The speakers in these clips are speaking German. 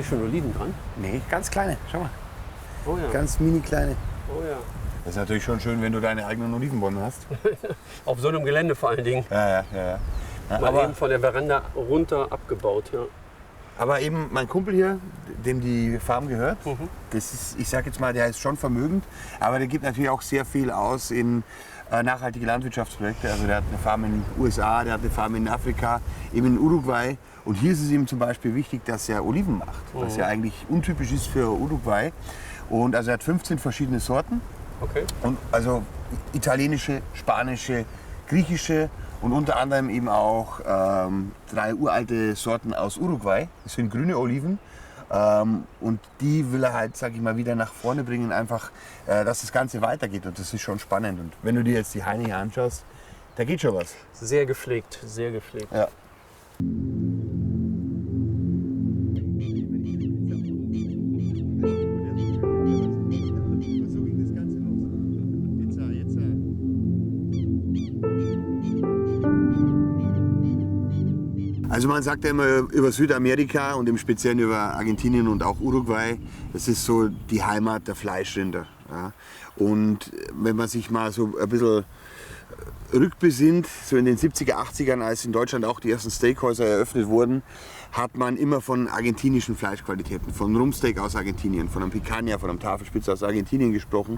schon Oliven dran? Nee, ganz kleine. Schau mal. Oh ja. Ganz mini kleine. Oh ja. Das ist natürlich schon schön, wenn du deine eigenen Olivenbäume hast. Auf so einem Gelände vor allen Dingen. Ja. Mal eben von der Veranda runter abgebaut, ja. Aber eben mein Kumpel hier, dem die Farm gehört, das ist, ich sag jetzt mal, der ist schon vermögend, aber der gibt natürlich auch sehr viel aus in nachhaltige Landwirtschaftsprojekte. Also der hat eine Farm in den USA, der hat eine Farm in Afrika, eben in Uruguay. Und hier ist es ihm zum Beispiel wichtig, dass er Oliven macht, was ja eigentlich untypisch ist für Uruguay. Und also er hat 15 verschiedene Sorten. Okay. Und also italienische, spanische, griechische und unter anderem eben auch 3 uralte Sorten aus Uruguay. Das sind grüne Oliven. Und die will er halt, sag ich mal, wieder nach vorne bringen, einfach, dass das Ganze weitergeht. Und das ist schon spannend. Und wenn du dir jetzt die Haine hier anschaust, da geht schon was. Sehr gepflegt, sehr gepflegt. Ja. Also man sagt ja immer über Südamerika und im Speziellen über Argentinien und auch Uruguay, das ist so die Heimat der Fleischrinder. Ja. Und wenn man sich mal so ein bisschen rückbesinnt, so in den 70er, 80ern, als in Deutschland auch die ersten Steakhäuser eröffnet wurden, hat man immer von argentinischen Fleischqualitäten, von Rumpsteak aus Argentinien, von einem Picanha, von einem Tafelspitze aus Argentinien gesprochen.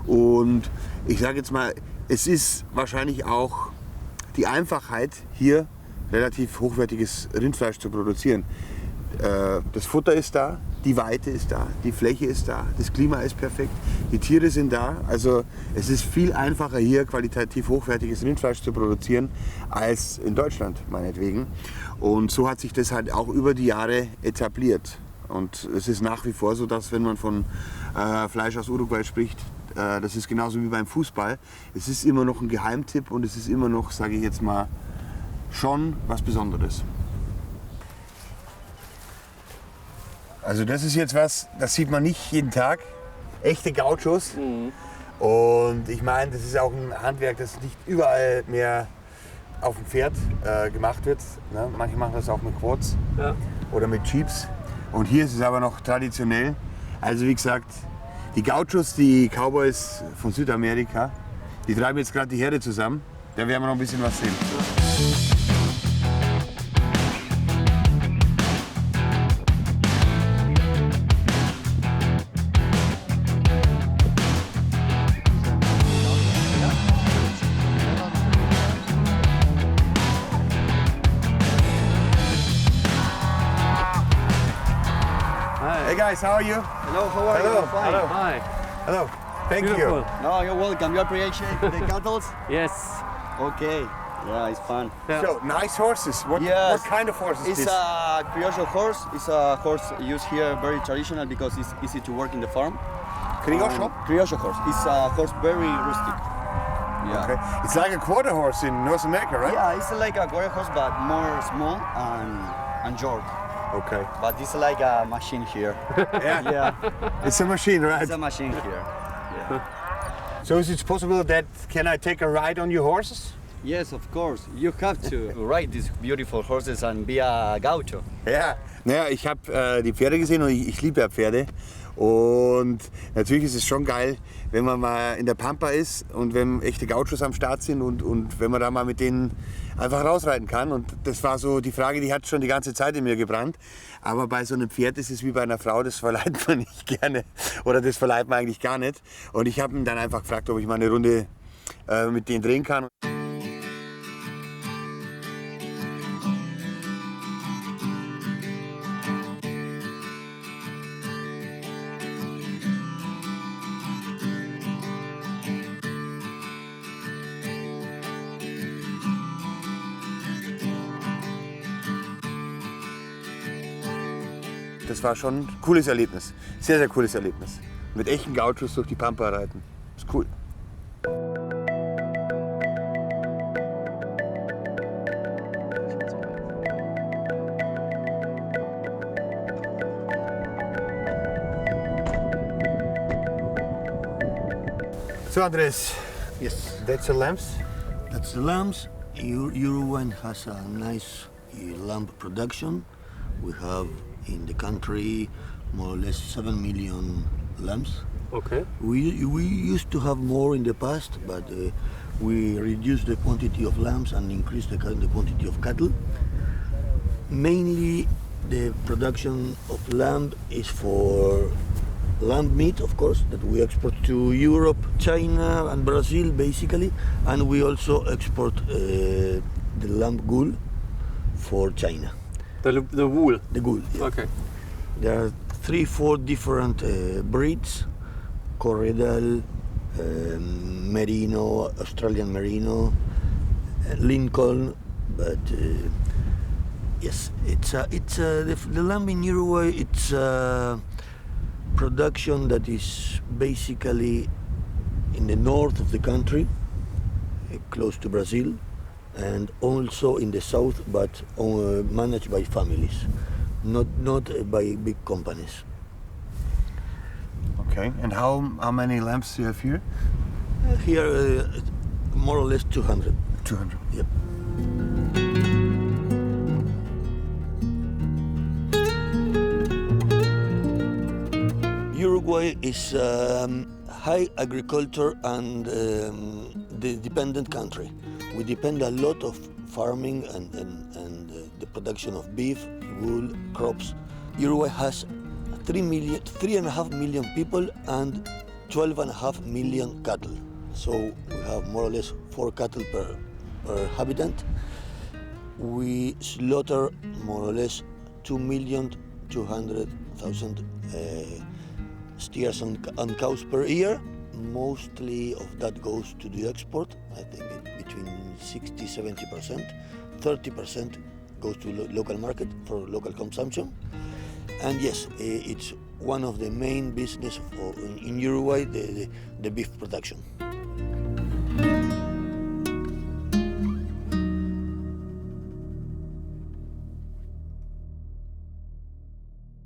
Und ich sage jetzt mal, es ist wahrscheinlich auch die Einfachheit hier, relativ hochwertiges Rindfleisch zu produzieren. Das Futter ist da, die Weite ist da, die Fläche ist da, das Klima ist perfekt, die Tiere sind da. Also es ist viel einfacher hier qualitativ hochwertiges Rindfleisch zu produzieren als in Deutschland meinetwegen. Und so hat sich das halt auch über die Jahre etabliert. Und es ist nach wie vor so, dass wenn man von Fleisch aus Uruguay spricht, das ist genauso wie beim Fußball. Es ist immer noch ein Geheimtipp und es ist immer noch, sage ich jetzt mal, schon was Besonderes. Also das ist jetzt was, das sieht man nicht jeden Tag. Echte Gauchos. Und ich meine, das ist auch ein Handwerk, das nicht überall mehr auf dem Pferd gemacht wird. Ne? Manche machen das auch mit Quads oder mit Jeeps. Und hier ist es aber noch traditionell. Also wie gesagt, die Gauchos, die Cowboys von Südamerika, die treiben jetzt gerade die Herde zusammen. Da werden wir noch ein bisschen was sehen. Hey guys, how are you? Hello, how are you? Fine. Hello. Hi. Hello. Thank Beautiful. you. No, you're welcome. You appreciate the cattle? Yes. Okay. Yeah, it's fun. Yeah. So, nice horses. What Yes. kind of horse is It's this? a criollo horse. It's a horse used here very traditional because it's easy to work in the farm. Criollo? Criollo horse. It's a horse very rustic. Yeah. Okay. It's like a quarter horse in North America, right? Yeah, it's like a quarter horse but more small and short. Okay. But it's like a machine here. Yeah. Yeah, It's a machine, right? it's a machine here. Yeah. So is it possible that can I take a ride on your horses? Yes, of course. You have to ride these beautiful horses and be a gaucho. Ja. Naja, ich habe die Pferde gesehen und ich liebe ja Pferde. Und natürlich ist es schon geil, wenn man mal in der Pampa ist und wenn echte Gauchos am Start sind und wenn man da mal mit denen einfach rausreiten kann. Und das war so die Frage, die hat schon die ganze Zeit in mir gebrannt. Aber bei so einem Pferd ist es wie bei einer Frau, das verleiht man nicht gerne oder das verleiht man eigentlich gar nicht. Und ich habe ihn dann einfach gefragt, ob ich mal eine Runde mit denen drehen kann. Das war schon ein cooles Erlebnis. Sehr, sehr cooles Erlebnis. Mit echten Gauchos durch die Pampa reiten. Ist cool. So Andres, Yes, that's the lambs. that's the lambs. Uruguay has a nice lamb production. We have in the country, more or less 7 million lambs. Okay. We used to have more in the past, but we reduced the quantity of lambs and increased the quantity of cattle. Mainly the production of lamb is for lamb meat, of course, that we export to Europe, China and Brazil basically, and we also export the lamb wool for China. The wool. The wool, yeah. Okay. There are 3-4 different breeds: Corredal, Merino, Australian Merino, Lincoln. But yes, the lamb in Uruguay. It's a production that is basically in the north of the country, close to Brazil, and also in the south, but managed by families, not by big companies. Okay, and how many lambs do you have here? Here, more or less 200. 200. Yep. Uruguay is high agriculture and the dependent country. We depend a lot of farming and the production of beef, wool, crops. Uruguay has 3.5 million people and 12.5 million cattle. So we have more or less 4 cattle per habitant. We slaughter more or less 2,200,000 steers and cows per year. Mostly of that goes to the export. I think between 60-70%. 30% goes to local market for local consumption. And yes, it's one of the main business in Uruguay, the beef production.